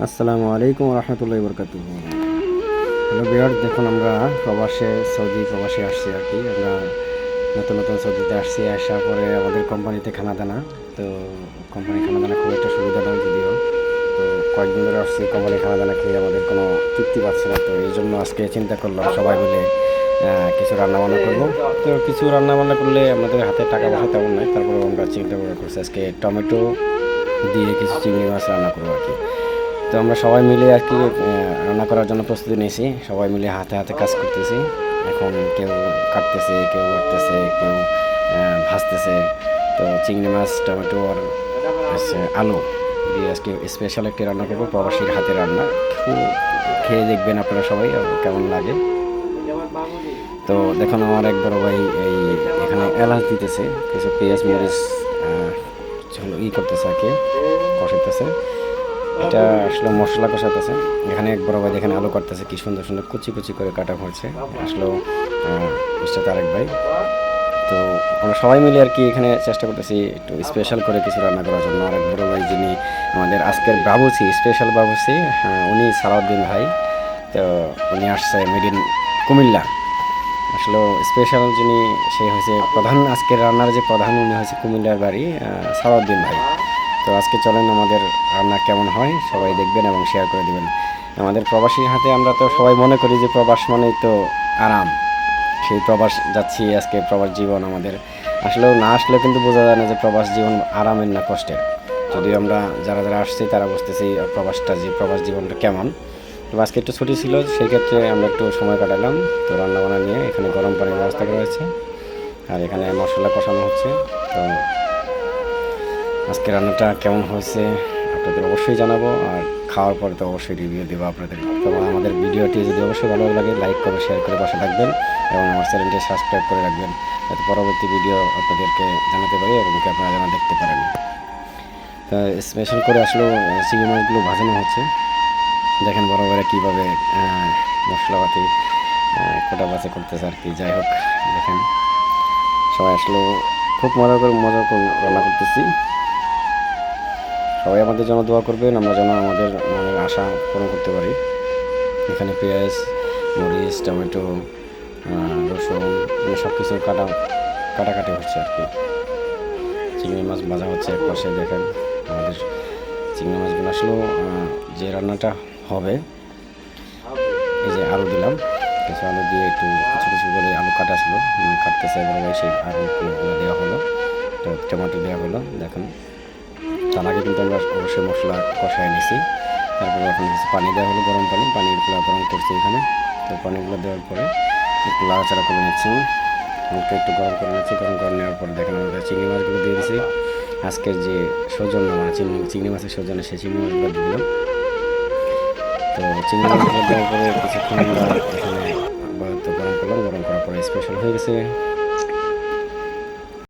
আসসালামু আলাইকুম রহমতুল্লাহি বরকাতুহ। হ্যালো বিয়ার, দেখুন আমরা সৌদি প্রবাসে আসছি আর কি। আমরা নতুন নতুন সৌদিতে আসছি, আসার পরে আমাদের কোম্পানিতে খানা দানা, তো কোম্পানি খানা দানা খুব একটা সুবিধা নয় যদিও। তো কয়েকদিন ধরে আসছি, কোম্পানি খানা দানা খেয়ে আমাদের কোনো তৃপ্তি পাচ্ছে না। তো এই জন্য আজকে চিন্তা করলাম সবাই মিলে কিছু রান্নাবান্না করবো। তো কিছু রান্নাবান্না করলে আমাদের হাতে টাকা পয়সা তেমন নয়, তারপরে আমরা চিন্তা করছি আজকে টমেটো দিয়ে কিছু চিংড়ি মাছ রান্না করবো আর কি। তো আমরা সবাই মিলে আর কি রান্না করার জন্য প্রস্তুতি নিয়েছি, সবাই মিলে হাতে হাতে কাজ করতেছি। এখন কেউ কাটতেছে, কেউ কাটতেছে, কেউ ভাজতেছে। তো চিংড়ি মাছ, টমেটো আর আলু দিয়ে আজকে স্পেশাল একটি রান্না করবো, প্রবাসীর হাতে রান্না। খুব খেয়ে দেখবেন আপনারা সবাই কেমন লাগে। তো দেখুন আমার এক বড় ভাই এখানে এলাচ দিতেছে, কিছু পেঁয়াজ মরিচ করতেছে আর কি, কষাইতেছে। এটা আসলে মশলা কষাতেছে। এখানে এক বড় ভাই এখানে আলু কাটতেছে, কি সুন্দর সুন্দর কুচি কুচি করে কাটা হয়েছে। আসলে মিস্টার আরেক ভাই। তো আমরা সবাই মিলে আর কি এখানে চেষ্টা করতেছি একটু স্পেশাল করে কিছু রান্না করার জন্য। আরেক বড় ভাই যিনি আমাদের আজকের বাবুসি, স্পেশাল বাবুসি, উনি সালাউদ্দিন ভাই। তো উনি আসছে মেড ইন কুমিল্লা। আসলে স্পেশাল যিনি, সে হয়েছে প্রধান, আজকের রান্নার যে প্রধান উনি হয়েছে কুমিল্লার বাড়ি, সালাউদ্দিন ভাই। তো আজকে চলেন আমাদের রান্না কেমন হয় সবাই দেখবেন এবং শেয়ার করে দেবেন। আমাদের প্রবাসীর হাতে আমরা তো সবাই মনে করি যে প্রবাস মানেই তো আরাম, সেই প্রবাস যাচ্ছি আজকে। প্রবাস জীবন আমাদের আসলেও না আসলেও কিন্তু বোঝা যায় না যে প্রবাস জীবন আরামের না কষ্টের। যদিও আমরা যারা যারা আসছি তারা বুঝতেছি প্রবাস জীবনটা কেমন। তো আজকে একটু ছুটি ছিল, সেই ক্ষেত্রে আমরা একটু সময় কাটালাম। তো রান্নাবান্না নিয়ে এখানে গরম পানির ব্যবস্থা করা হয়েছে, আর এখানে মশলা কষানো হচ্ছে। তো আজকে রান্নাটা কেমন হয়েছে আপনাদের অবশ্যই জানাবো, আর খাওয়ার পরে তো অবশ্যই রিভিউ দেবো আপনাদের। তো আমাদের ভিডিওটি যদি অবশ্যই ভালো লাগে লাইক করে শেয়ার করে পাশে থাকবেন এবং আমার চ্যানেলটি সাবস্ক্রাইব করে রাখবেন, যাতে পরবর্তী ভিডিও আপনাদেরকে জানাতে পারি এবং কি আপনারা যেন দেখতে পারেন। তা স্পেশাল করে আসলেও চিংড়ি মাছগুলো ভাজানো হচ্ছে। দেখেন বড় বড় কীভাবে মশলাপাতি কোটা বাছা করতেছে আর কি। যাই হোক, দেখেন সবাই আসলেও খুব মজা করে রান্না করতেছি। সবাই আমাদের জন্য দোয়া করবেন, আমরা যেন আমাদের মনের আশা পূরণ করতে পারি। এখানে পেঁয়াজ, মরিচ, টমেটো, রসুন সব কিছু কাটাকাটি হচ্ছে আর কি। চিংড়ি মাছ ভাজা হচ্ছে এক পাশে। দেখেন আমাদের চিংড়ি মাছগুলো আসলেও যে রান্নাটা হবে, এই যে আলু দিলাম, কিছু আলু দিয়ে একটু কিছু কিছু করে আলু কাটা ছিল, কাটতেছে বলে সেই আলুগুলো দেওয়া হলো। তো টমেটো দেওয়া হলো। দেখেন তার আগে কিন্তু আমরা অবশ্যই মশলা কষায় নিছি। তারপরে এখন কিছু পানি দেওয়া হলো, গরম পানিগুলো গরম করছি এখানে। তো পানিগুলো দেওয়ার পরে একটু লাড়াচাড়া করে নিচ্ছি, হালকা একটু গরম করে নিচ্ছি। গরম করে নেওয়ার পরে দেখেন আমাদের চিংড়ি মাছগুলো দিয়ে দিয়েছি। আজকের যে সৌজন্য চিংড়ি মাছের সৌজন্য, সেই চিংড়ি মাছগুলো দিয়ে দিলাম। তো চিংড়ি মাছগুলো দেওয়ার পরে কিছুক্ষণ আমরা এখানে আবার তো গরম করলাম। গরম করার পরে স্পেশাল হয়ে গেছে।